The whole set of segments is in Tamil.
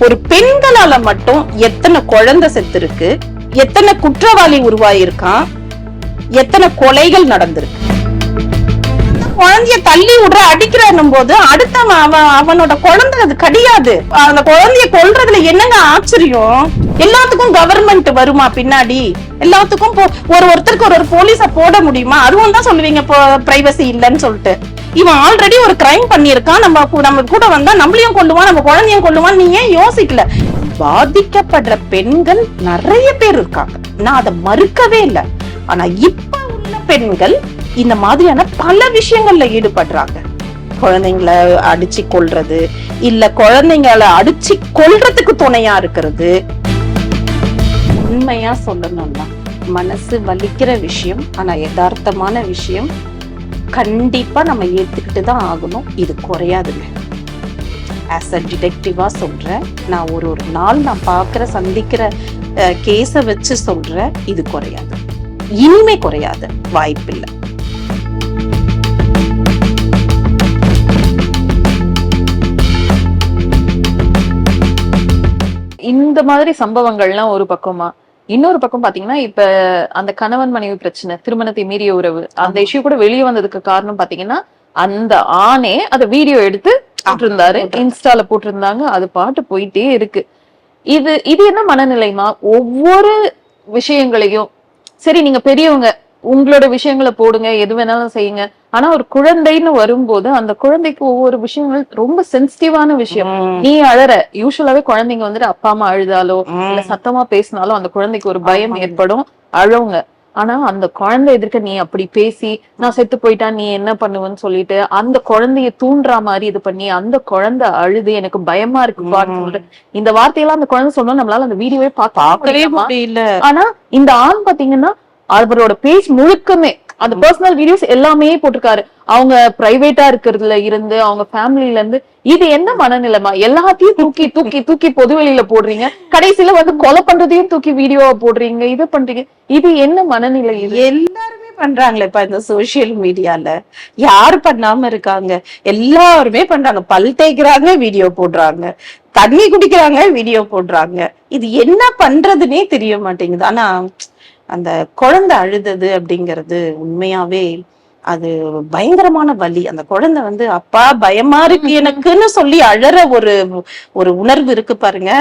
ஒரு பெண்களால மட்டும் எத்தனை குழந்தை செத்து இருக்கு, எத்தனை குற்றவாளி உருவாயிருக்கான், எத்தனை கொலைகள் நடந்திருக்கு. குழந்தைய தள்ளி விடுற அடிக்கிறான் போது அடுத்தவன் அவனோட குழந்தை அது கிடையாது. அந்த குழந்தைய கொல்றதுல என்னங்க ஆச்சரியம்? எல்லாத்துக்கும் கவர்மெண்ட் வருமா பின்னாடி? எல்லாத்துக்கும் ஒருத்தருக்கு ஒரு போலீஸ போட முடியுமா? அதுவும் தான் சொல்லுவீங்க பிரைவசி இல்லைன்னு சொல்லிட்டு. இவன் ஆல்ரெடி ஒரு கிரைம் பண்ணிருக்கான், நம்ம கூட வந்தா நம்மளையும் கொல்லுவான், நம்ம குழந்தையும் கொல்லுவான். நீ ஏன் யோசிக்கல? பாதிக்கப்படுற பெண்கள் நிறைய பேர் இருக்காங்க, நான் அதை மறுக்கவே இல்லை. ஆனா இப்ப உள்ள பெண்கள் இந்த மாதிரியான பல விஷயங்கள்ல ஈடுபடுறாங்க. குழந்தைங்களை அடிச்சு கொல்றது, இல்ல குழந்தைங்களை அடிச்சு கொல்றதுக்கு துணையா இருக்கிறது. உண்மையா சொல்லணும்னா மனசு வலிக்கிற விஷயம், ஆனா யதார்த்தமான விஷயம். கண்டிப்பா நம்ம ஏத்துக்கிட்டு தான் ஆகணும். இது குறையாதுங்க. ஆஸ் அ டிடெக்டிவா சொல்றேன், நான் ஒரு நாள் நான் பாக்குற சந்திக்கிற கேஸ வச்சு சொல்றேன், இது குறையாது, இனிமே குறையாது, வாய்ப்பில்லை. இந்த மாதிரி சம்பவங்கள்லாம் ஒரு பக்கமா, இன்னொரு பக்கம் பாத்தீங்கன்னா இப்ப அந்த கணவன் மனைவி பிரச்சனை, திருமணத்தை மீறிய உறவு, அந்த இஷ்யூ கூட வெளியே வந்ததுக்கு காரணம் பாத்தீங்கன்னா அந்த ஆணே அதை வீடியோ எடுத்து போட்டிருந்தாரு, இன்ஸ்டால போட்டிருந்தாங்க, அது பாட்டு போயிட்டே இருக்கு. இது என்ன மனநிலைமா? ஒவ்வொரு விஷயங்களையும் சரி நீங்க பெரியவங்க உங்களோட விஷயங்களை போடுங்க, எது வேணாலும் செய்யுங்க, ஆனா ஒரு குழந்தைன்னு வரும்போது அந்த குழந்தைக்கு ஒவ்வொரு விஷயங்கள் ரொம்ப சென்சிட்டிவான விஷயம். நீ அழற, யூஸ்வலாவே குழந்தைங்க வந்துட்டு அப்பா அம்மா அழுதாலோ இல்ல சத்தமா பேசினாலும் அந்த குழந்தைக்கு ஒரு பயம் ஏற்படும், அழுவுங்க. ஆனா அந்த குழந்தை எதிர்க்க நீ அப்படி பேசி நான் செத்து போயிட்டா நீ என்ன பண்ணுவேன்னு சொல்லிட்டு அந்த குழந்தைய தூண்டுற மாதிரி இது பண்ணி அந்த குழந்தை அழுது எனக்கு பயமா இருக்குப்பான்னு சொல்லிட்டு இந்த வார்த்தையெல்லாம் அந்த குழந்தை சொன்னா நம்மளால அந்த வீடியோவே பார்க்கவே முடியல. ஆனா இந்த ஆண் பாத்தீங்கன்னா அவரோட பேஜ் முழுக்கமே அந்த பர்சனல் வீடியோஸ் எல்லாமே போட்டிருக்காரு. அவங்க பிரைவேட்டா இருக்கிறதுல இருந்து அவங்க ஃபேமிலில இருந்து. இது என்ன மனநிலைமா? எல்லாத்தையும் தூக்கி தூக்கி தூக்கி பொது வெளியில போடுறீங்க, கடைசியில வந்து கொலை பண்றதையும் தூக்கி வீடியோவா போடுறீங்க, இது பண்றீங்க. இது என்ன மனநிலை? இது எல்லாருமே பண்றாங்களே இப்ப இந்த சோசியல் மீடியால. யாரு பண்ணாம இருக்காங்க? எல்லாருமே பண்றாங்க. பல் தேய்க்கிறாங்க, வீடியோ போடுறாங்க, தண்ணி குடிக்கிறாங்க, வீடியோ போடுறாங்க. இது என்ன பண்றதுன்னே தெரிய மாட்டேங்குது. ஆனா அந்த குழந்தை அழுதது அப்படிங்கிறது உண்மையாவே அது பயங்கரமான வலி. அந்த குழந்தை வந்து அப்பா பயமா இருக்கு எனக்குன்னு சொல்லி அழற ஒரு உணர்வு இருக்கு பாருங்க,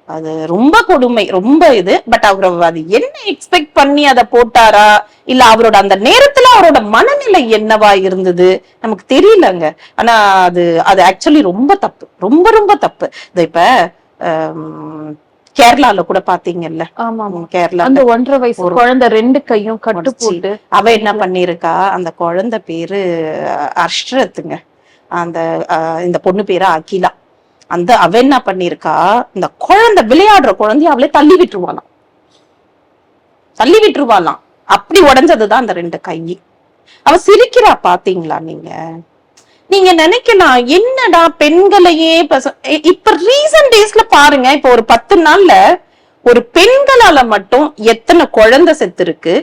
அது ரொம்ப கொடுமை, ரொம்ப இது. பட் அவர் அது என்ன எக்ஸ்பெக்ட் பண்ணி அதை போட்டாரா, இல்ல அவரோட அந்த நேரத்துல அவரோட மனநிலை என்னவா இருந்தது நமக்கு தெரியலங்க. ஆனா அது ஆக்சுவலி ரொம்ப தப்பு, ரொம்ப ரொம்ப தப்பு. இப்ப கேரளால கூட பாத்தீங்கல்ல, கேரளா அந்த 1.5 வயசு குழந்தை 2 கையும் கட்டு போட்டு அவ என்ன பண்ணிருக்கா, அந்த குழந்தை பேரு அஷ்ரத்துங்க, அந்த இந்த பொண்ணு பேரு அகிலா. அவ என்ன பண்ணிருக்கா, இந்த குழந்தை விளையாடுற குழந்தைய அவளே தள்ளி விட்டுருவாளாம். அப்படி உடைஞ்சதுதான் அந்த 2 கை. அவ சிரிக்கிறா, பாத்தீங்களா நீங்க நினைக்கலாம் என்னடா பெண்களையே இப்ப ரீசன்ட் டேஸ்ல பாருங்க, இப்ப ஒரு 10 நாள்ல ஒரு பெண்களால மட்டும் எத்தனை குழந்தை செத்து இருக்கு,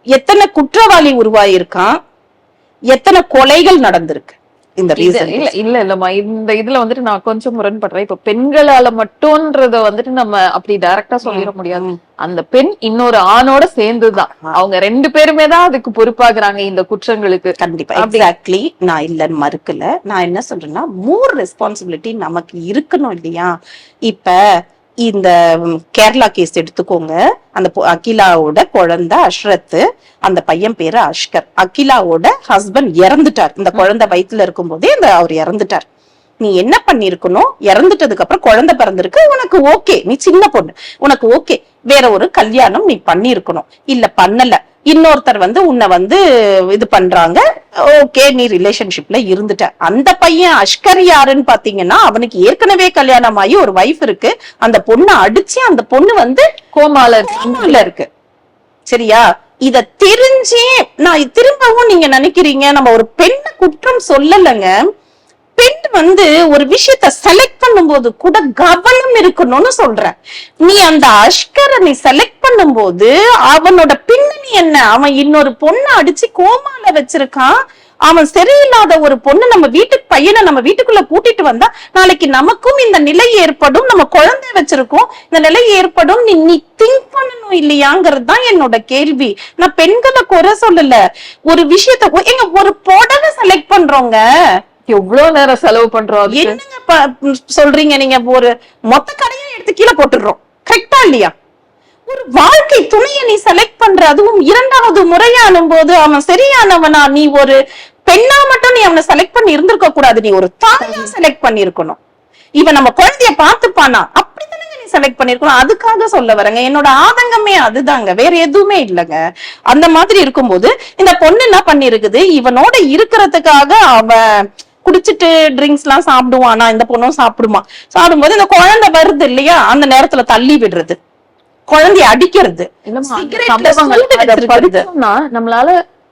எத்தனை குற்றவாளி உருவாயிருக்கான், எத்தனை கொலைகள் நடந்திருக்கு. இந்த இல்லம்மா, இந்த இதுல வந்துட்டு நான் கொஞ்சம் முரண்படுறேன். இப்ப பெண்களால மட்டும்ன்றத வந்துட்டு நம்ம அப்படி டைரக்டா சொல்லிட முடியாது. அந்த பெண் இன்னொரு ஆணோட சேர்ந்துதான், அவங்க 2 பேருமே தான் அதுக்கு பொறுப்பாக்குறாங்க இந்த குற்றங்களுக்கு. கண்டிப்பா, எக்ஸாக்ட்லி. நான் இல்லன்னு மறுக்கல. நான் என்ன சொல்றேன்னா, மோர் ரெஸ்பான்சிபிலிட்டி நமக்கு இருக்கணும் இல்லையா? இப்ப இந்த கேரளா கேஸ் எடுத்துக்கோங்க. அந்த அகிலாவோட குழந்தை அஷ்ரத், அந்த பையன் பேரு அஷ்கர். அகிலாவோட ஹஸ்பண்ட் இறந்துட்டார். இந்த குழந்தை வயிற்றுல இருக்கும் போதே அவர் இறந்துட்டார். நீ என்ன பண்ணிருக்கணும், இறந்துட்டதுக்கு அப்புறம் குழந்தை பிறந்திருக்கு, உனக்கு ஓகே, நீ சின்ன பொண்ணு, உனக்கு ஓகே, வேற ஒரு கல்யாணம் நீ பண்ணிருக்கணும். இல்ல பண்ணல, இன்னொருத்தர் உன்னை இது பண்றாங்க, ஓகே, நீ ரிலேஷன்ஷிப்ல இருந்துட்ட. அந்த பையன் அஷ்கர் யாருன்னு பாத்தீங்கன்னா, அவனுக்கு ஏற்கனவே கல்யாணம் ஆகி ஒரு வைஃப் இருக்கு. அந்த பொண்ணை அடிச்சு அந்த பொண்ணு கோமால இருக்கு. சரியா? இத தெரிஞ்சே நான் திரும்பவும் நீங்க நினைக்கிறீங்க நம்ம ஒரு பெண்ணை குற்றம் சொல்லலைங்க. பெண் ஒரு விஷயத்த செலக்ட் பண்ணும்போது கூட கவனம் இருக்கணும்னு சொல்றேன். நீ அந்த அஷ்கரை நீ செலக்ட் பண்ணும்போது அவனோட பின்னணி என்ன, அவன் இன்னொரு பொண்ணை அடிச்சு கோமால வச்சிருக்கான், அவன் சரியில்லாத ஒரு பொண்ணு நம்ம வீட்டுக்கு பையனை நம்ம வீட்டுக்குள்ள கூட்டிட்டு வந்தா நாளைக்கு நமக்கும் இந்த நிலை ஏற்படும், நம்ம குழந்தை வச்சிருக்கோம், இந்த நிலை ஏற்படும், நீ திங்க் பண்ணணும் இல்லையாங்கிறது தான் என்னோட கேள்வி. நான் பெண்களை குறை சொல்லல, ஒரு விஷயத்த எங்க ஒரு புடவை செலக்ட் பண்றோங்க, எவ்வளவு நேரம் செலவு பண்றோம், என்னங்க சொல்றீங்க நீங்க? ஒரு மொத்த கடையை எடுத்து கீழே போட்டுடுறோம், கரெக்டா இல்லையா? ஒரு வாழ்க்கை துணையை நீ செலக்ட் பண்ற, அதுவும் 2வது முறையானும் போது அவன் சரியானவனா? நீ ஒரு பெண்ணா மட்டும் நீ அவனை செலக்ட் பண்ணி இருந்திருக்க கூடாது, நீ ஒரு தாயா செலக்ட் பண்ணி இருக்கணும். இவன் நம்ம குழந்தைய பார்த்துப்பானா அப்படித்தானே நீ செலக்ட் பண்ணிருக்கணும். அதுக்காக சொல்ல வரேங்க, என்னோட ஆதங்கமே அதுதாங்க, வேற எதுவுமே இல்லைங்க. அந்த மாதிரி இருக்கும்போது இந்த பொண்ணு என்ன பண்ணிருக்குது, இவனோட இருக்கிறதுக்காக அவன் குடிச்சிட்டு ட்ரிங்க்ஸ் எல்லாம் சாப்பிடுவானா, இந்த பொண்ணும் சாப்பிடுமா, சாப்பிடும்போது இந்த குழந்தை வருது இல்லையா, அந்த நேரத்துல தள்ளி விடுறது, குழந்தைய அடிக்கிறது, நம்மளால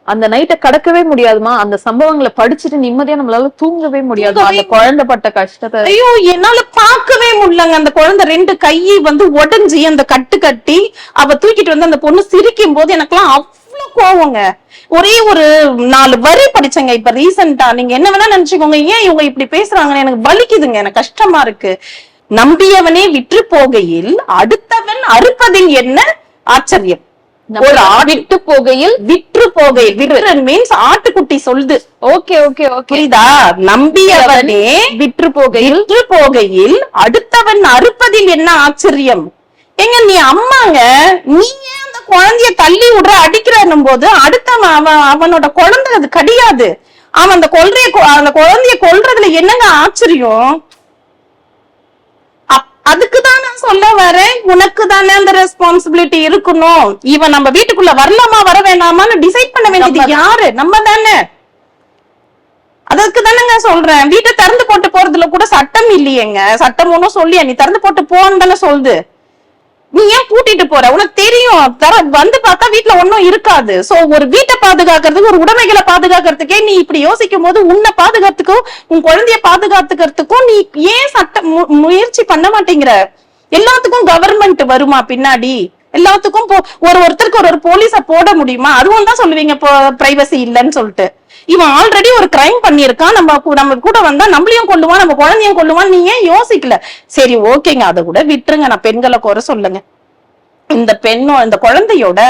அந்த நைட்டை கடக்கவே முடியாதுமா. அந்த சம்பவங்களை படிச்சுட்டு நிம்மதியா நம்மளால தூங்கவே முடியாது. அந்த குழந்தை பட்ட கஷ்டத்தை ஐயோ என்னால பாக்கவே முடியலங்க. அந்த குழந்தை 2 கையை உடைஞ்சி அந்த கட்டு கட்டி அவ தூக்கிட்டு வந்து அந்த பொண்ணு சிரிக்கும் போது எனக்கெல்லாம் அவ்வளவு கோவங்க. ஒரே ஒரு 4 வரி படிச்சங்க இப்ப ரீசெண்டா. நீங்க என்ன வேணா நினைச்சுக்கோங்க, ஏன் இவங்க இப்படி பேசுறாங்கன்னு எனக்கு வலிக்குதுங்க, எனக்கு கஷ்டமா இருக்கு. நம்பியவனே விற்று போகையில் அடுத்தவன் அறுப்பதில் என்ன ஆச்சரியம். ஒரு விட்டு போகையில் விற்று போகையில், விற்று மீன்ஸ் ஆட்டுக்குட்டி சொல்லுது. ஓகே ஓகே ஓகே, புரியுதா? நம்பியவனே விற்று போகையில் அடுத்தவன் அறுப்பதில் என்ன ஆச்சரியம். எங்க நீ அம்மாங்க, நீ ஏன் அந்த குழந்தைய தள்ளி விடுற அடிக்கிறன்னும் போது அடுத்தவன் அவனோட குழந்தை அது கிடையாது. அவன் அந்த குழந்தைய கொல்றதுல என்னங்க ஆச்சரியம்? அதுக்குதான் நான் சொல்ல வரேன், உனக்கு தானே அந்த ரெஸ்பான்சிபிலிட்டி இருக்கணும். இவன் நம்ம வீட்டுக்குள்ள வரலாமா வர வேணாமான்னு டிசைட் பண்ண வேண்டியது யாரு? நம்ம தானே. அதுக்கு தானேங்க சொல்றேன், வீட்டை திறந்து போட்டு போறதுல கூட சட்டம் இல்லையேங்க. சட்டம் ஒன்னும் சொல்லியா நீ திறந்து போட்டு போன்னு தானே சொல்லுது. நீ ஏன் கூட்டிட்டு போற? உனக்கு தெரியும் வந்து பார்த்தா வீட்டுல ஒன்னும் இருக்காது. சோ ஒரு வீட்டை பாதுகாக்கிறதுக்கு, ஒரு உடைமைகளை பாதுகாக்கிறதுக்கே நீ இப்படி யோசிக்கும் போது உன்னை பாதுகாத்துக்கும் உன் குழந்தைய பாதுகாத்துக்கிறதுக்கும் நீ ஏன் முயற்சி பண்ண மாட்டேங்கிற? எல்லாத்துக்கும் கவர்மெண்ட் வருமா பின்னாடி? எல்லாத்துக்கும் ஒருத்தருக்கு ஒரு போலீஸ போட முடியுமா? அதுவும் தான் சொல்லுவீங்க பிரைவசி இல்லைன்னு சொல்லிட்டு. இவன் ஆல்ரெடி ஒரு கிரைம் பண்ணிருக்கான், நம்ம கூட வந்தா நம்மளையும் கொல்லுவான், நம்ம குழந்தையும் கொல்லுவான். நீ ஏன் யோசிக்கல? சரி ஓகேங்க, அதை கூட விட்டுருங்க, நான் பெண்களை குறை சொல்லுங்க. இந்த குழந்தையோட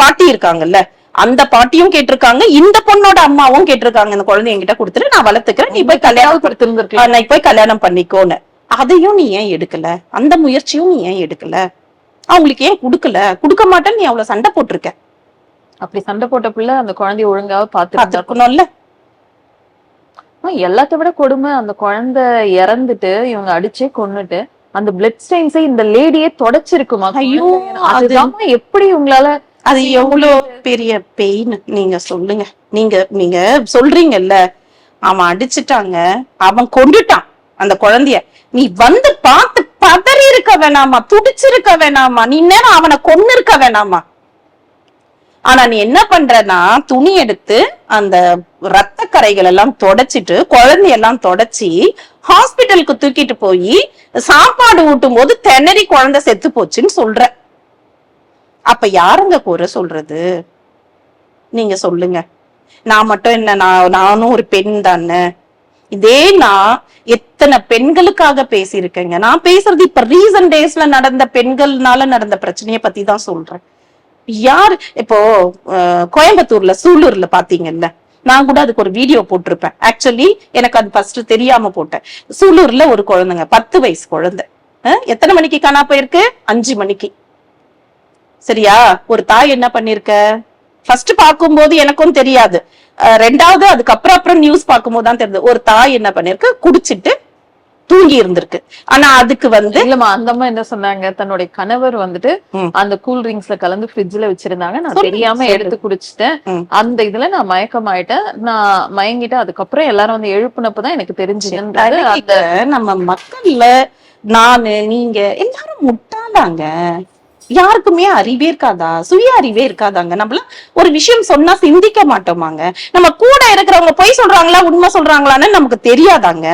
பாட்டி இருக்காங்கல்ல, அந்த பாட்டியும் கேட்டிருக்காங்க, இந்த பொண்ணோட அம்மாவும் கேட்டிருக்காங்க, இந்த குழந்தை என்கிட்ட கொடுத்துட்டு நான் வளர்த்துக்கிறேன், நீ போய் கல்யாணம் பண்ணிக்கோன்னு. அதையும் நீ ஏன் எடுக்கல? அந்த முயற்சியும் நீ ஏன் எடுக்கல? அவங்களுக்கு ஏன் குடுக்கல? குடுக்க மாட்டேன்னு நீ அவ்வளவு சண்டை போட்டிருக்க. அப்படி சண்டை போட்ட பிள்ளை அந்த குழந்தைய ஒழுங்காக பாத்துக்கணும்ல. எல்லாத்த விட கொடுமை, அந்த குழந்தை இறந்துட்டு இவங்க அடிச்சே கொன்னுட்டு அந்த பிளட் ஸ்டெயின்ஸை இந்த லேடியே தொடச்சிருக்குமா? ஐயோ, அதுதான் எப்படி உங்களால? அது எவ்வளவு பெரிய பெயின் நீங்க சொல்லுங்க. நீங்க சொல்றீங்கல்ல, அவன் அடிச்சுட்டாங்க, அவன் கொண்டுட்டான் அந்த குழந்தைய, நீ வந்து பார்த்து பதறி இருக்க வேணாமா? துடிச்சிருக்க வேணாமா? நீ நேரம் அவனை கொன்னு இருக்க வேணாமா? ஆனா நீ என்ன பண்றனா, துணி எடுத்து அந்த ரத்த கரைகள் எல்லாம் தொடச்சிட்டு, குழந்தையெல்லாம் தொடச்சி ஹாஸ்பிட்டலுக்கு தூக்கிட்டு போய் சாப்பாடு ஊட்டும் போது திணறி குழந்தை செத்து போச்சுன்னு சொல்ற. அப்ப யாருங்க குறை சொல்றது? நீங்க சொல்லுங்க. நான் மட்டும் என்ன, நானும் ஒரு பெண் தானே. இதே நான் எத்தனை பெண்களுக்காக பேசியிருக்கேங்க. நான் பேசுறது இப்ப ரீசன்ட் டேஸ்ல நடந்த பெண்கள்னால நடந்த பிரச்சனைய பத்தி தான் சொல்றேன். யாரு இப்போ கோயம்புத்தூர்ல சூலூர்ல பாத்தீங்கல்ல, நான் கூட அதுக்கு ஒரு வீடியோ போட்டிருப்பேன். ஆக்சுவலி எனக்கு அது ஃபர்ஸ்ட் தெரியாம போட்டேன். சூலூர்ல ஒரு குழந்தைங்க, 10 வயசு குழந்தை, எத்தனை மணிக்கு காணா போயிருக்கு? 5 மணிக்கு. சரியா? ஒரு தாய் என்ன பண்ணிருக்க? ஃபர்ஸ்ட் பார்க்கும்போது எனக்கும் தெரியாது, 2வது அதுக்கப்புறம் நியூஸ் பார்க்கும்போது தான் தெரியுது. ஒரு தாய் என்ன பண்ணிருக்கு, குடிச்சிட்டு தூங்கி இருந்திருக்கு. ஆனா அதுக்கு இல்லம்மா, அந்த அம்மா என்ன சொன்னாங்க, தன்னுடைய கணவர் வந்துட்டு அந்த கூல் ட்ரிங்க்ஸ்ல கலந்து ஃப்ரிட்ஜ்ல வச்சிருந்தாங்க, நான் தெரியாம எடுத்து குடிச்சிட்டேன், அந்த இதுல நான் மயக்கமாயிட்டேன், நான் மயங்கிட்டேன், அதுக்கப்புறம் எல்லாரும் வந்து எழுப்புனப்பதான் எனக்கு தெரிஞ்சுது. நம்ம மக்கள்ல நானு நீங்க எல்லாரும் முட்டாளாங்க. யாருக்குமே அறிவே இருக்காதா? சுய அறிவே இருக்காதாங்க? நம்மள ஒரு விஷயம் சொன்னா சிந்திக்க மாட்டோமாங்க? நம்ம கூட இருக்கிறவங்க பொய் சொல்றாங்களா உண்மை சொல்றாங்களான்னு நமக்கு தெரியாதாங்க?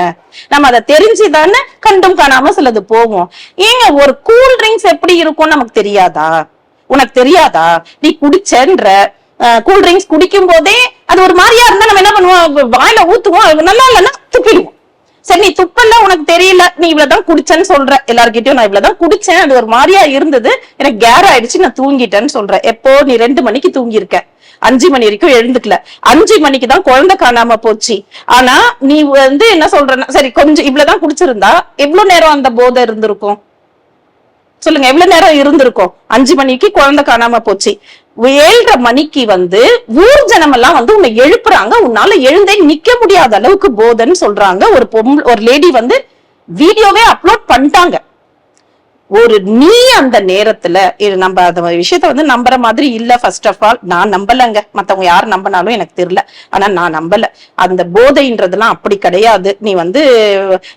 நம்ம அதை தெரிஞ்சுதானே கண்டும் காணாம சிலது போவோம். ஏங்க ஒரு கூல் ட்ரிங்க்ஸ் எப்படி இருக்கும் நமக்கு தெரியாதா? உனக்கு தெரியாதா? நீ குடிச்சன்ற கூல்ட்ரிங்க்ஸ் குடிக்கும் போதே அது ஒரு மாதிரியா இருந்தா நம்ம என்ன பண்ணுவோம், வாயில ஊத்துவோம், நல்லா இல்லைன்னா துப்பிடுவோம். சரி நீ துப்பல்ல, உனக்கு தெரியல, நீ இவ்வளவுதான் குடிச்சேன்னு சொல்ற எல்லார்கிட்டயும், நான் இவ்வளவுதான் குடிச்சேன், அது ஒரு மாதிரியா இருந்தது, எனக்கு கேர் ஆயிடுச்சு, நான் தூங்கிட்டேன்னு சொல்றேன். எப்போ நீ 2 மணிக்கு தூங்கி இருக்க, 5 மணி வரைக்கும் எழுந்துக்கல, 5 மணிக்கு தான் குழந்தை காணாம போச்சு. ஆனா நீ வந்து என்ன சொல்றன்னா, சரி கொஞ்சம் இவ்வளவுதான் குடிச்சிருந்தா எவ்வளவு நேரம் அந்த போதை இருந்திருக்கும் சொல்லுங்க, எவ்வளவு நேரம் இருந்திருக்கும்? 5 மணிக்கு குழந்தை காணாம போச்சு, 7:30 மணிக்கு வந்து ஊர் ஜனம் எல்லாம் வந்து உன்னை எழுப்புறாங்க, உன்னால எழுந்தே நிக்க முடியாத அளவுக்கு போதைன்னு சொல்றாங்க. ஒரு லேடி வந்து வீடியோவே அப்லோட் பண்ணிட்டாங்க. நீ அந்த நேரத்துல நம்ம அந்த விஷயத்த வந்து நம்புற மாதிரி இல்ல. ஃபர்ஸ்ட் ஆஃப் ஆல் நான் நம்பலங்க, மத்தவங்க யாரு நம்பினாலும் எனக்கு தெரியல, ஆனா நான் நம்பல. அந்த போதைன்றதுலாம் அப்படி கிடையாது. நீ வந்து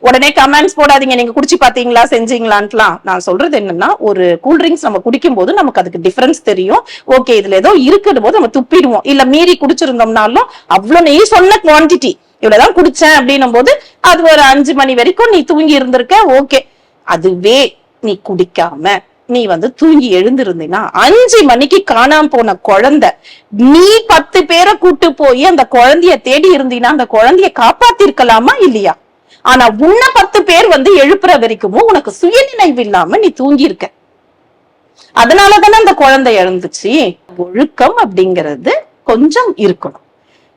உடனே கமெண்ட்ஸ் போடாதீங்க, நீங்க குடிச்சு பாத்தீங்களா செஞ்சீங்களான்ட்டுலாம். நான் சொல்றது என்னன்னா, ஒரு கூல்ட்ரிங்க்ஸ் நம்ம குடிக்கும் போது நமக்கு அதுக்கு டிஃபரன்ஸ் தெரியும். ஓகே இதுல ஏதோ இருக்குன்னு போது நம்ம துப்பிடுவோம். இல்ல மீறி குடிச்சிருந்தோம்னாலும் அவ்வளவு நீ சொன்ன குவான்டிட்டி இவ்வளவுதான் குடிச்சேன் அப்படின்னும் போது அது ஒரு 5 மணி வரைக்கும் நீ தூங்கி இருந்திருக்க, ஓகே. அதுவே நீ குடிக்காம நீ வந்து தூங்கி எழுந்திருந்தீங்கன்னா 5 மணிக்கு காணாம போன குழந்தை, நீ 10 பேரை கூட்டு போய் அந்த குழந்தைய தேடி இருந்தீங்கன்னா அந்த குழந்தைய காப்பாத்திருக்கலாமா இல்லையா? ஆனா உன்ன 10 பேர் வந்து எழுப்புற வரைக்கும் உனக்கு சுயநினைவு இல்லாம நீ தூங்கி இருக்க. அதனாலதானே அந்த குழந்தை எழுந்துச்சு. ஒழுக்கம் அப்படிங்கிறது கொஞ்சம் இருக்கணும்.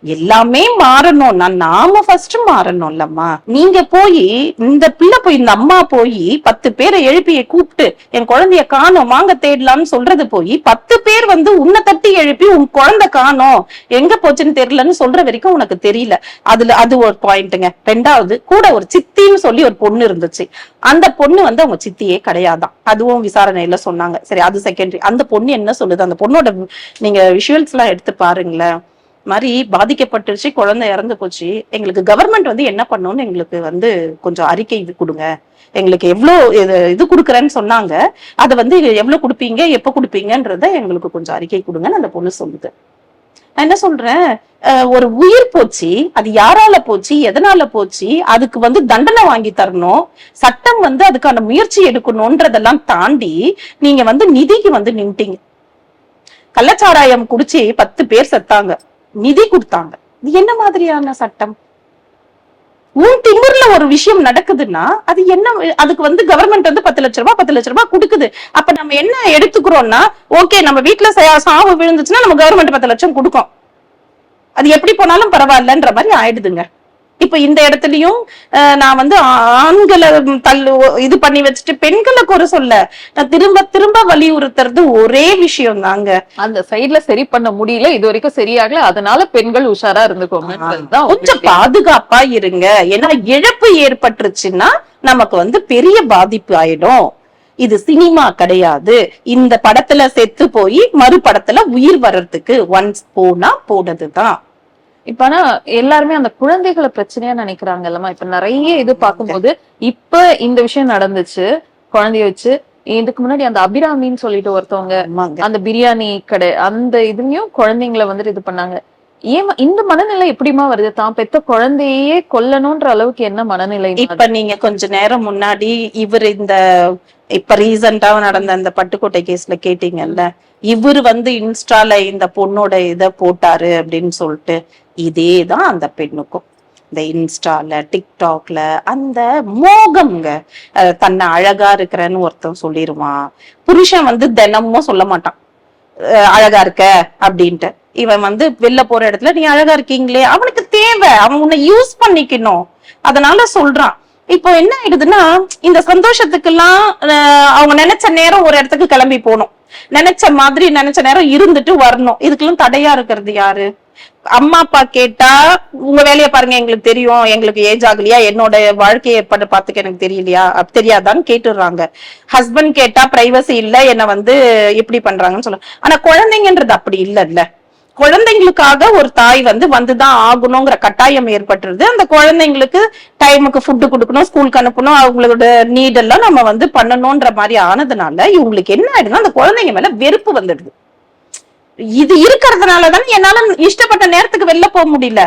எல்லாமே மாறணும்னா நாம ஃபர்ஸ்ட் மாறணும்லம்மா. நீங்க போய் இந்த பிள்ளை போய் இந்த அம்மா போய் 10 பேரை எழுப்பி கூப்பிட்டு என் குழந்தைய காணோம் வாங்க தேடலாம்னு சொல்றது போய் 10 பேர் வந்து உன்னை தட்டி எழுப்பி உன் குழந்தை காணோம் எங்க போச்சுன்னு தெரியலன்னு சொல்ற வரைக்கும் உனக்கு தெரியல. அது ஒரு பாயிண்ட்டுங்க. 2வது கூட ஒரு சித்தின்னு சொல்லி ஒரு பொண்ணு இருந்துச்சு. அந்த பொண்ணு வந்து அவங்க சித்தியே கிடையாதான், அதுவும் விசாரணையில சொன்னாங்க. சரி அது செகண்டரி. அந்த பொண்ணு என்ன சொல்லுது, அந்த பொண்ணோட நீங்க விஷுவல்ஸ் எல்லாம் எடுத்து பாருங்களேன். மாதிரி பாதிக்கப்பட்டுருச்சு, குழந்தை இறந்து போச்சு, எங்களுக்கு கவர்மெண்ட் வந்து என்ன பண்ணணும்னு எங்களுக்கு வந்து கொஞ்சம் அறிக்கை இது கொடுங்க, எங்களுக்கு எவ்வளவு இது கொடுக்குறேன்னு சொன்னாங்க, அதை வந்து எவ்வளவு கொடுப்பீங்க எப்ப கொடுப்பீங்கன்றத எங்களுக்கு கொஞ்சம் அறிக்கை கொடுங்கன்னு அந்த பொண்ணு சொல்லுது. நான் என்ன சொல்றேன், ஒரு உயிர் போச்சு, அது யாரால போச்சு எதனால போச்சு, அதுக்கு வந்து தண்டனை வாங்கி தரணும், சட்டம் வந்து அதுக்கான முயற்சி எடுக்கணும்ன்றதெல்லாம் தாண்டி நீங்க வந்து நிதிக்கு வந்து நின்ட்டீங்க. கள்ளச்சாராயம் குடிச்சு 10 பேர் செத்தாங்க, நிதி கொடுத்தாங்க. இது என்ன மாதிரியான சட்டம்? உன் திமிர்ல ஒரு விஷயம் நடக்குதுன்னா அது என்ன, அதுக்கு வந்து கவர்மெண்ட் வந்து 10 லட்ச ரூபாய் கொடுக்குது. அப்ப நம்ம என்ன எடுத்துக்கிறோம்னா, ஓகே நம்ம வீட்டுல சாவு விழுந்துச்சுன்னா நம்ம கவர்மெண்ட் 10 லட்சம் கொடுக்கும், அது எப்படி போனாலும் பரவாயில்லன்ற மாதிரி ஆயிடுதுங்க. இப்ப இந்த இடத்துலயும் நான் வந்து ஆண்களை இது பண்ணி வச்சுட்டு பெண்களை குறை சொல்ல, நான் திரும்ப திரும்ப வலியுறுத்துறது ஒரே விஷயம் தாங்க. அந்த சைட்ல சரி பண்ண முடியல, இது வரைக்கும் சரியாகல, அதனால பெண்கள் உஷாரா இருந்துக்கோங்க, கொஞ்சம் பாதுகாப்பா இருங்க. ஏன்னா இழப்பு ஏற்பட்டுருச்சுன்னா நமக்கு வந்து பெரிய பாதிப்பு ஆயிடும். இது சினிமா கிடையாது. இந்த படத்துல செத்து போய் மறுபடத்துல உயிர் வர்றதுக்கு ஒன்ஸ் போனா போனதுதான். இப்ப ஆனா எல்லாருமே அந்த குழந்தைகளை பிரச்சனையா நினைக்கிறாங்க இல்லமா. இப்ப நிறைய இது பார்க்கும்போது இப்ப இந்த விஷயம் நடந்துச்சு குழந்தைய வச்சு. இதுக்கு முன்னாடி அந்த அபிராமின்னு சொல்லிட்டு ஒருத்தவங்க அந்த பிரியாணி கடை அந்த இதுலயும் குழந்தைங்களை வந்துட்டு இது பண்ணாங்க. ஏமா இந்த மனநிலை எப்படிமா வருது? தான் பெத்த குழந்தையே கொல்லணும்ன்ற அளவுக்கு என்ன மனநிலை? இப்ப நீங்க கொஞ்ச நேரம் முன்னாடி இப்ப ரீசெண்டா நடந்த அந்த பட்டுக்கோட்டை கேஸ்ல கேட்டீங்கல்ல, இவரு வந்து இன்ஸ்டால இந்த பொண்ணோட இத போட்டாரு அப்படின்னு சொல்லிட்டு, இதேதான் அந்த பெண்ணுக்கும். இந்த இன்ஸ்டால டிக்டாக்ல அந்த மோகம்ங்க. தன்னை அழகா இருக்கிறன்னு ஒருத்தன் சொல்லிருவான், புருஷன் வந்து தினமும் சொல்ல மாட்டான் அழகா இருக்க அப்படின்ட்டு. இவன் வந்து வெளில போற இடத்துல நீ அழகா இருக்கீங்களே, அவனுக்கு தேவை, அவன் உன்னை யூஸ் பண்ணிக்கணும், அதனால சொல்றான். இப்போ என்ன ஆயிடுதுன்னா, இந்த சந்தோஷத்துக்கு எல்லாம் அவங்க நினைச்ச நேரம் ஒரு இடத்துக்கு கிளம்பி போகணும், நினைச்ச மாதிரி நினைச்ச நேரம் இருந்துட்டு வரணும். இதுக்கெல்லாம் தடையா இருக்கிறது யாரு? அம்மா அப்பா கேட்டா உங்க வேலையை பாருங்க, எங்களுக்கு தெரியும், எங்களுக்கு ஏஜ் ஆகலையா, என்னோட வாழ்க்கையை பாத்துக்க எனக்கு தெரியலையா, தெரியாதான்னு கேட்டுடுறாங்க. ஹஸ்பண்ட் கேட்டா பிரைவசி இல்ல, என்ன வந்து எப்படி பண்றாங்கன்னு சொல்ல. ஆனா குழந்தைங்கன்றது அப்படி இல்ல. குழந்தைங்களுக்காக ஒரு தாய் வந்து வந்துதான் ஆகணுங்கிற கட்டாயம் ஏற்பட்டுருது. அந்த குழந்தைங்களுக்கு டைமுக்கு ஃபுட்டு கொடுக்கணும், ஸ்கூலுக்கு அனுப்பணும், அவங்களோட நீட் எல்லாம் நம்ம வந்து பண்ணணும்ன்ற மாதிரி ஆனதுனால இவங்களுக்கு என்ன ஆயிடுதுன்னா அந்த குழந்தைங்க மேல வெறுப்பு வந்துடுது. இது இருக்கிறதுனாலதான் என்னால இஷ்டப்பட்ட நேரத்துக்கு வெளில போக முடியல.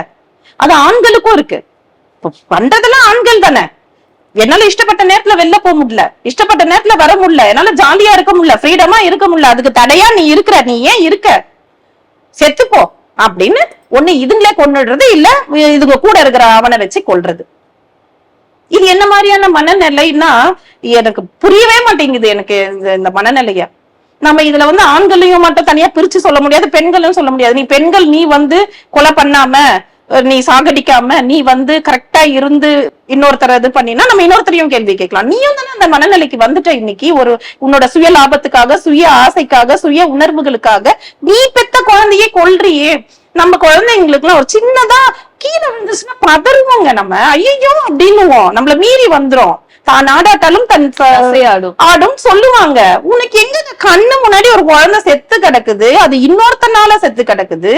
அது ஆண்களுக்கும் இருக்கு. பண்றதெல்லாம் ஆண்கள் தானே. என்னால இஷ்டப்பட்ட நேரத்துல வெளில போக முடியல, இஷ்டப்பட்ட நேரத்துல வர முடியல, என்னால ஜாலியா இருக்க முடியல, ஃப்ரீடமா இருக்க முடியல. அதுக்கு தடையா நீ இருக்கிற, நீ ஏன் இருக்க? செத்துப்போ அப்படின்னு ஒண்ணு இதுங்களே கொன்னுடுறது, இல்ல இதுங்க கூட இருக்கிற அவனை வச்சு கொல்றது. இது என்ன மாதிரியான மனநிலைன்னா எனக்கு புரியவே மாட்டேங்குது. எனக்கு இந்த மனநிலைய நம்ம இதுல ஆண்களையும் மட்டும் தனியா பிரிச்சு சொல்ல முடியாது, பெண்களும் சொல்ல முடியாது. நீ பெண்கள் நீ கொலை பண்ணாம, நீ சாகடிக்காம, நீ கரெக்டா இருந்து இன்னொருத்தர இது பண்ணினா நம்ம இன்னொருத்தரையும் கேள்வி கேட்கலாம். நீயும் தானே அந்த மனநிலைக்கு வந்துட்ட. இன்னைக்கு உன்னோட சுய லாபத்துக்காக, சுய ஆசைக்காக, சுய உணர்வுகளுக்காக நீ பெத்த குழந்தையே கொல்றியே. நம்ம குழந்தைங்களுக்கு எல்லாம் ஒரு சின்னதா கீழே விழுந்துச்சுன்னா பதறுவோங்க, நம்ம ஐயோ அப்படின்னுவோம், நம்மள மீறி வந்துரும். தான் ஆடாட்டாலும் தன் ஆடும் சொல்லுவாங்க. உனக்கு எங்க கண்ணு முன்னாடி ஒரு குழந்தை செத்து கிடக்குது, அது இன்னொருத்தனால செத்து கிடக்குது,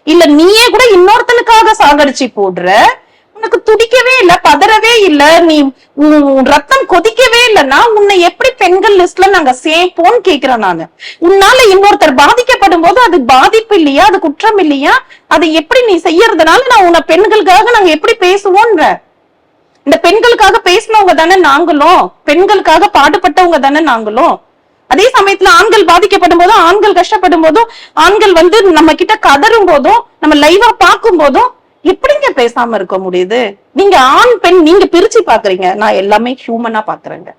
இல்ல நீயே கூட இன்னொருத்தனுக்காக சாகடிச்சு போடுற, உனக்கு துடிக்கவே இல்ல, பதறவே இல்ல, நீ ரத்தம் கொதிக்கவே இல்லைன்னா உன்னை எப்படி பெண்கள் லிஸ்ட்ல நாங்க சேர்ப்போம்னு கேக்குறேன் நானு. உன்னால இன்னொருத்தர் பாதிக்கப்படும் போது அது பாதிப்பு இல்லையா, அது குற்றம் இல்லையா, அதை எப்படி நீ செய்யறதுனால நான் உன்னை பெண்களுக்காக நாங்க எப்படி பேசுவோன்ற. இந்த பெண்களுக்காக பேசினவங்க தானே நாங்களும், பெண்களுக்காக பாடுபட்டவங்க தானே நாங்களும். அதே சமயத்துல ஆண்கள் பாதிக்கப்படும் போதும், ஆண்கள் கஷ்டப்படும் போதும், ஆண்கள் நம்ம கிட்ட கதரும் போதும், நம்ம லைவா பார்க்கும் போதும் எப்படிங்க பேசாம இருக்க முடியுது? நீங்க ஆண் பெண் நீங்க பிரிச்சு பாக்குறீங்க, நான் எல்லாமே ஹியூமனா பாக்குறேங்க.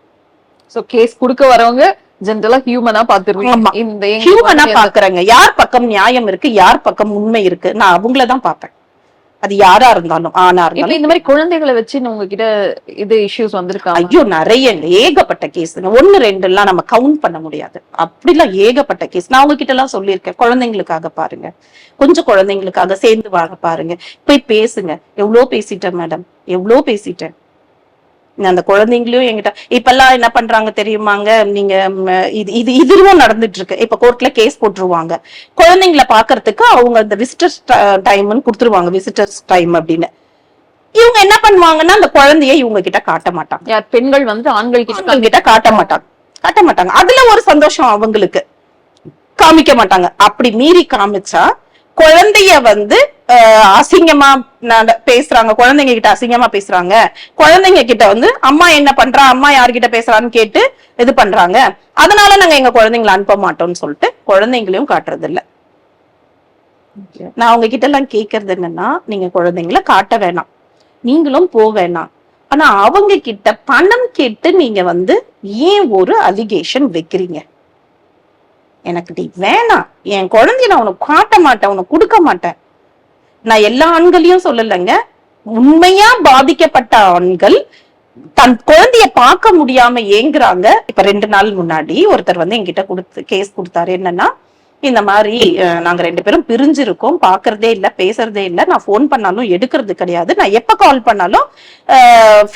சோ கேஸ் குடுக்க வரவங்க ஜெனரலா ஹியூமனா பாத்துருவீங்க. இந்த ஹியூமனா பாக்குறேங்க. யார் பக்கம் நியாயம் இருக்கு, யார் பக்கம் உண்மை இருக்கு, நான் அவங்களதான் பாப்பேன். அது யாரா இருந்தாலும், ஆனா இருந்தாலும். இந்த மாதிரி குழந்தைகளை வச்சு உங்ககிட்ட இது இஷ்யூஸ் வந்திருக்கா? ஐயோ நிறைய, ஏகப்பட்ட கேஸ்ங்க. 1 2 எல்லாம் நம்ம கவுண்ட் பண்ண முடியாது. அப்படிலாம் ஏகப்பட்ட கேஸ் நான் உங்ககிட்ட எல்லாம் சொல்லியிருக்கேன். குழந்தைங்களுக்காக பாருங்க, கொஞ்சம் குழந்தைங்களுக்காக சேர்ந்து வாழ பாருங்க, போய் பேசுங்க. எவ்வளவு பேசிட்டேன் மேடம், எவ்வளவு பேசிட்டேன். அந்த குழந்தைங்களையும் என்கிட்ட இப்பெல்லாம் என்ன பண்றாங்க தெரியுமாங்க, நீங்க இதுவும் நடந்துட்டு இருக்கு. இப்ப கோர்ட்ல கேஸ் போட்டுருவாங்க, குழந்தைங்களை பாக்குறதுக்கு அவங்க இந்த விசிட்டர்ஸ் டைம்னு கொடுத்துருவாங்க, விசிட்டர்ஸ் டைம் அப்படின்னு. இவங்க என்ன பண்ணுவாங்கன்னா அந்த குழந்தைய இவங்க கிட்ட காட்ட மாட்டாங்க. பெண்கள் ஆண்கள் கிட்ட காட்ட மாட்டாங்க. அதுல ஒரு சந்தோஷம் அவங்களுக்கு, காமிக்க மாட்டாங்க. அப்படி மீறி காமிச்சா குழந்தைய அசிங்கமா பேசுறாங்க, குழந்தைங்க கிட்ட அசிங்கமா பேசுறாங்க, குழந்தைங்க கிட்ட அம்மா என்ன பண்றா, அம்மா யார்கிட்ட பேசுறான்னு கேட்டு இது பண்றாங்க. அதனால நாங்க எங்க குழந்தைங்களை அனுப்ப மாட்டோம்னு சொல்லிட்டு குழந்தைங்களையும் காட்டுறது இல்ல. நான் அவங்க கிட்ட எல்லாம் கேக்குறது என்னன்னா, நீங்க குழந்தைங்களை காட்ட வேணாம், நீங்களும் போ வேணாம். ஆனா அவங்க கிட்ட பணம் கேட்டு நீங்க ஏன் ஒரு அலிகேஷன் வைக்கிறீங்க? எனக்கு நீ வேணாம், என் குழந்தைய நான் உனக்கு காட்ட மாட்டேன், உனக்கு கொடுக்க மாட்டேன். நான் எல்லா ஆண்களையும் சொல்லலைங்க, உண்மையா பாதிக்கப்பட்ட ஆண்கள் தன் குழந்தைய பார்க்க முடியாம ஏங்குறாங்க. இப்ப 2 நாள் முன்னாடி ஒருத்தர் என்கிட்ட கேஸ் கொடுத்தாரு. என்னன்னா, இந்த மாதிரி நாங்க 2 பேரும் பிரிஞ்சிருக்கோம், பாக்குறதே இல்ல, பேசுறதே இல்ல, நான் போன் பண்ணாலும் எடுக்கிறது கிடையாது, நான் எப்ப கால் பண்ணாலும்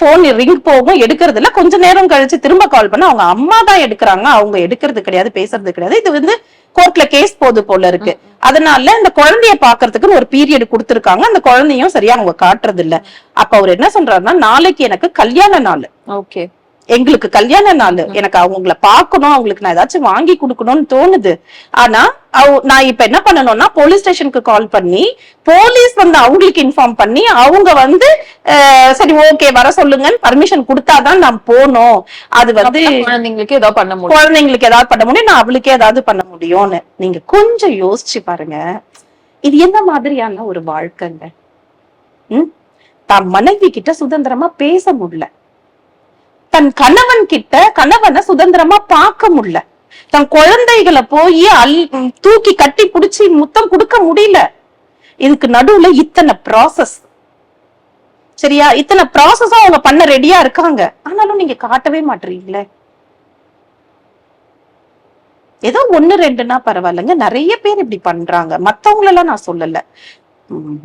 போன் ரிங் போகும், எடுக்கிறது இல்ல, கொஞ்ச நேரம் கழிச்சு திரும்ப கால் பண்ண அவங்க அம்மா தான் எடுக்கிறாங்க, அவங்க எடுக்கிறது கிடையாது, பேசுறது கிடையாது. இது கோர்ட்ல கேஸ் போது போல இருக்கு. அதனால இந்த குழந்தைய பாக்குறதுக்கு ஒரு பீரியட் கொடுத்திருக்காங்க, அந்த குழந்தையும் சரியா அவங்க காட்டுறது இல்ல. அப்ப அவர் என்ன சொல்றாருன்னா, நாளைக்கு எனக்கு கல்யாண நாள், ஓகே எங்களுக்கு கல்யாண நாள், எனக்கு அவங்கள பாக்கணும், அவங்களுக்கு நான் ஏதாச்சும் வாங்கி கொடுக்கணும்னு தோணுது. ஆனா நான் இப்ப என்ன பண்ணணும்னா, போலீஸ் ஸ்டேஷனுக்கு கால் பண்ணி, போலீஸ் அவங்களுக்கு இன்ஃபார்ம் பண்ணி, அவங்க சரி ஓகே வர சொல்லுங்கன்னு பர்மிஷன் கொடுத்தாதான் நான் போனோம். அது குழந்தைங்களுக்கு ஏதாவது பண்ண முடியும், குழந்தைங்களுக்கு ஏதாவது பண்ண முடியும், நான் அவளுக்கே ஏதாவது பண்ண முடியும்னு. நீங்க கொஞ்சம் யோசிச்சு பாருங்க, இது என்ன மாதிரியான ஒரு வாழ்க்கைங்க. தான் மனைவி கிட்ட சுதந்திரமா பேச முடியல, தன் கணவன் கிட்ட கணவனை சுதந்திரமா பார்க்க முடியல, தன் குழந்தைகளை போய் தூக்கி கட்டி புடிச்சு முத்தம் கொடுக்க முடியல. இதுக்கு நடுவுல இத்தனை ப்ராசஸ், சரியா? இத்தனை ப்ராசஸ் அவங்க பண்ண ரெடியா இருக்காங்க, ஆனாலும் நீங்க காட்டவே மாட்டீங்களே. ஏதோ 1 2ன்னா பரவாயில்லைங்க, நிறைய பேர் இப்படி பண்றாங்க, மத்தவங்களெல்லாம் நான் சொல்லல.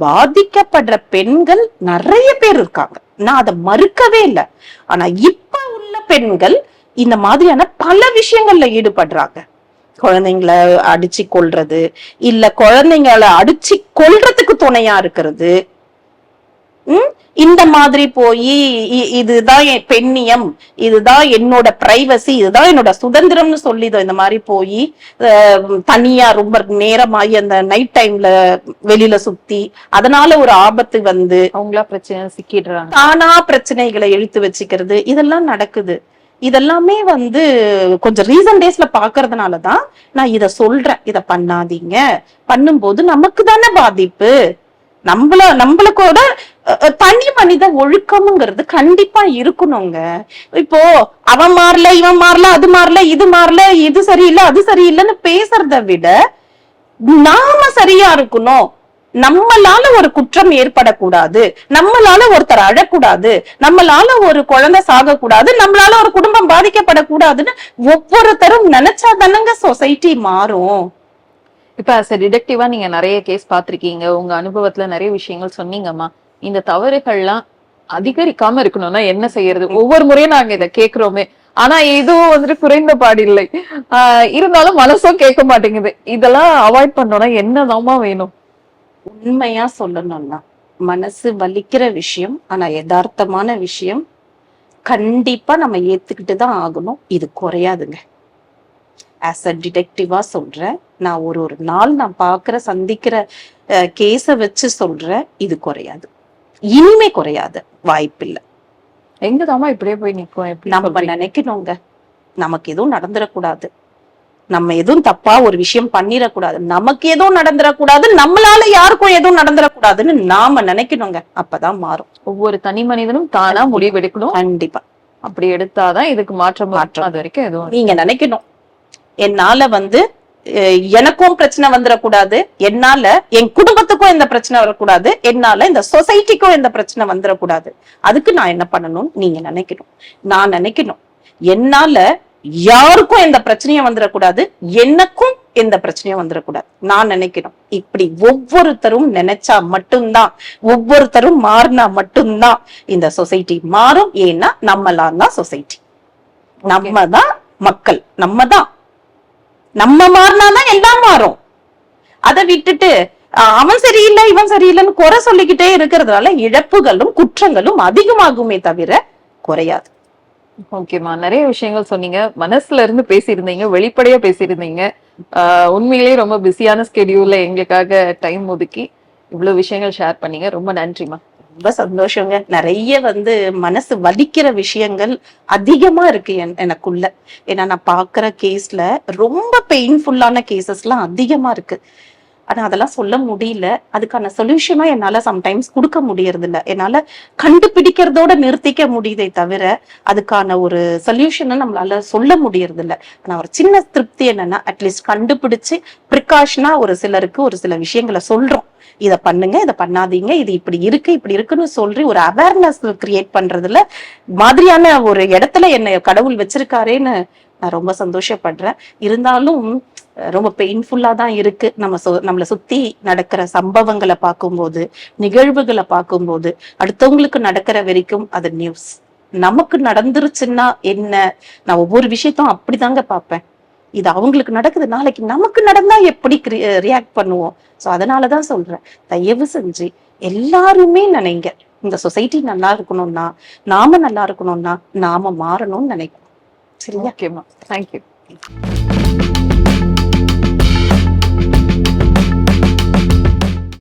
பாதிக்கப்படுற பெண்கள் நிறைய பேர் இருக்காங்க, நான் அதை மறுக்கவே இல்லை. ஆனா இப்ப உள்ள பெண்கள் இந்த மாதிரியான பல விஷயங்கள்ல ஈடுபடுறாங்க. குழந்தைங்களை அடிச்சு கொல்றது, இல்ல குழந்தைங்களை அடிச்சு கொல்றதுக்கு துணையா இருக்கிறது, இந்த மாதிரி போய் இதுதான் என் பெண்ணியம், இதுதான் என்னோட பிரைவசி, இதுதான் என்னோட சுதந்திரம்னு சொல்லி இந்த மாதிரி போய் தனியா ரொம்ப நேரமாயி அந்த நைட் டைம்ல வெளியில சுத்தி, அதனால ஒரு ஆபத்து அவங்களா பிரச்சனை சிக்கிடுறாங்க, தானா பிரச்சனைகளை இழுத்து வச்சுக்கிறது, இதெல்லாம் நடக்குது. இதெல்லாமே வந்து கொஞ்சம் ரீசன்ட் டேஸ்ல பாக்குறதுனாலதான் நான் இத சொல்றேன். இத பண்ணாதீங்க, பண்ணும்போது நமக்கு தானே பாதிப்பு. நம்மளுக்கோட தனி மனித ஒழுக்கம்ங்கிறது கண்டிப்பா இருக்கணுங்க. இப்போ அவன் மாறல, இவன் மாறல, அது மாறல, இது மாறல, இது சரியில்லை, அது சரியில்லைன்னு பேசுறத விட நாம சரியா இருக்கணும். நம்மளால ஒரு குற்றம் ஏற்படக்கூடாது, நம்மளால ஒருத்தர் அழக்கூடாது, நம்மளால ஒரு குழந்தை சாகக்கூடாது, நம்மளால ஒரு குடும்பம் பாதிக்கப்படக்கூடாதுன்னு ஒவ்வொருத்தரும் நினைச்சா தானங்க சொசைட்டி மாறும். இப்ப as a டிடெக்டிவா நீங்க நிறைய கேஸ் பாத்திருக்கீங்க, உங்க அனுபவத்துல நிறைய விஷயங்கள் சொன்னீங்கம்மா. இந்த தவறுகள்லாம் அதிகரிக்காம இருக்கணும்னா என்ன செய்யறது? ஒவ்வொரு முறையும் நாங்க இதை கேக்குறோமே, ஆனா இதுவும் வந்துட்டு குறைந்த பாடில்லை. இருந்தாலும் மனசும் கேட்க மாட்டேங்குது. இதெல்லாம் அவாய்ட் பண்ணோம்னா என்னதாம்மா வேணும்? உண்மையா சொல்லணும்னா மனசு வலிக்கிற விஷயம், ஆனா யதார்த்தமான விஷயம் கண்டிப்பா நம்ம ஏத்துக்கிட்டு தான் ஆகணும். இது குறையாதுங்க. ஆஸ் அ டிடெக்டிவா சொல்றேன். நான் ஒரு நாள் நான் பாக்குற சந்திக்கிற கேஸ வச்சு சொல்றேன், இது குறையாது, இனிமே குறையாது, வாய்ப்பில்லை. எங்கதாம்மா இப்படியே போய் நிக்கும்? எப்படி நம்ம நினைக்கணுங்க, நமக்கு எதுவும் நடந்துடக்கூடாது, நம்ம எதுவும் தப்பா ஒரு விஷயம் பண்ணிடக்கூடாது, நமக்கு எதுவும் நடந்துடக்கூடாது, நம்மளால யாருக்கும் எதுவும் நடந்துடக்கூடாதுன்னு நாம நினைக்கணுங்க. அப்பதான் மாறும். ஒவ்வொரு தனி மனிதனும் தானா முடிவெடுக்கணும். கண்டிப்பா அப்படி எடுத்தாதான் இதுக்கு மாற்றம். அது வரைக்கும் எதுவும் நீங்க நினைக்கணும், என்னால வந்து எனக்கும் பிரச்சனை வந்துடக்கூடாது, என்னால என் குடும்பத்துக்கும் எந்த பிரச்சனை வரக்கூடாது, என்னால இந்த சொசைட்டிக்கும் எந்த பிரச்சனை வந்துடக்கூடாது. அதுக்கு நான் என்ன பண்ணணும் நீங்க நினைக்கணும். நான் நினைக்கணும், என்னால யாருக்கும் எந்த பிரச்சனையும் வந்துடக்கூடாது, எனக்கும் எந்த பிரச்சனையும் வந்துடக்கூடாது. நான் நினைக்கணும். இப்படி ஒவ்வொருத்தரும் நினைச்சா மட்டும்தான், ஒவ்வொருத்தரும் மாறினா மட்டும்தான் இந்த சொசைட்டி மாறும். ஏன்னா நம்மளாம் தான் சொசைட்டி, நம்ம தான் மக்கள், நம்ம மாறினாதான் எல்லாம் மாறும். அதை விட்டுட்டு அவன் சரியில்லை, இவன் சரியில்லைன்னு குறை சொல்லிக்கிட்டே இருக்கிறதுனால இழப்புகளும் குற்றங்களும் அதிகமாகுமே தவிர குறையாது. ஓகேமா, நிறைய விஷயங்கள் சொன்னீங்க, மனசுல இருந்து பேசியிருந்தீங்க, வெளிப்படையா பேசியிருந்தீங்க. உண்மையிலேயே ரொம்ப பிஸியான ஸ்கெடியூல்ல எங்களுக்காக டைம் ஒதுக்கி இவ்வளவு விஷயங்கள் ஷேர் பண்ணீங்க. ரொம்ப நன்றிமா. ரொம்ப சந்தோஷங்க. நிறைய வந்து மனசு வலிக்கிற விஷயங்கள் அதிகமா இருக்கு எனக்குள்ள. ஏன்னா நான் பாக்குற கேஸ்ல ரொம்ப பெயின்ஃபுல்லான கேசஸ் எல்லாம் அதிகமா இருக்கு. ஆனா அதெல்லாம் சொல்ல முடியல. அதுக்கான சொல்யூஷனும் என்னால சம்டைம்ஸ் கொடுக்க முடியறது இல்ல. என்னால கண்டுபிடிக்கிறதோட நிறுத்திக்க முடியுதே தவிர அதுக்கான ஒரு சொல்யூஷனை நம்மளால சொல்ல முடியறது இல்ல. ஆனா ஒரு சின்ன திருப்தி என்னன்னா, அட்லீஸ்ட் கண்டுபிடிச்சு ப்ரிகாஷனா ஒரு சிலருக்கு ஒரு சில விஷயங்களை சொல்றோம். இத பண்ணுங்க, இத பண்ணாதீங்க, இது இப்படி இருக்குன்னு சொல்லி ஒரு அவேர்னஸ் கிரியேட் பண்றதுல மாதிரியான ஒரு இடத்துல என்னை கடவுள் வச்சிருக்காரேன்னு நான் ரொம்ப சந்தோஷப்படுறேன். இருந்தாலும் ரொம்ப பெயின்ஃபுல்லா தான் இருக்கு. நம்மளை சுத்தி நடக்கிற சம்பவங்களை பார்க்கும்போது, நிகழ்வுகளை பார்க்கும்போது, அடுத்தவங்களுக்கு நடக்கிற வரைக்கும் அது நியூஸ். நமக்கு நடந்துருச்சுன்னா என்ன, நான் ஒவ்வொரு விஷயத்தையும் அப்படிதாங்க பார்ப்பேன். இது அவங்களுக்கு நடக்குது, நாளைக்கு நமக்கு நடந்தா எப்படி ரியாக்ட் பண்ணுவோம். சோ அதனாலதான் சொல்றேன், தயவு செஞ்சு எல்லாருமே நினைங்க, இந்த சொசைட்டி நல்லா இருக்கணும்னா, நாம நல்லா இருக்கணும்னா நாம மாறணும்னு நினைக்கணும். சரியா? ஓகேமா, தேங்க்யூ.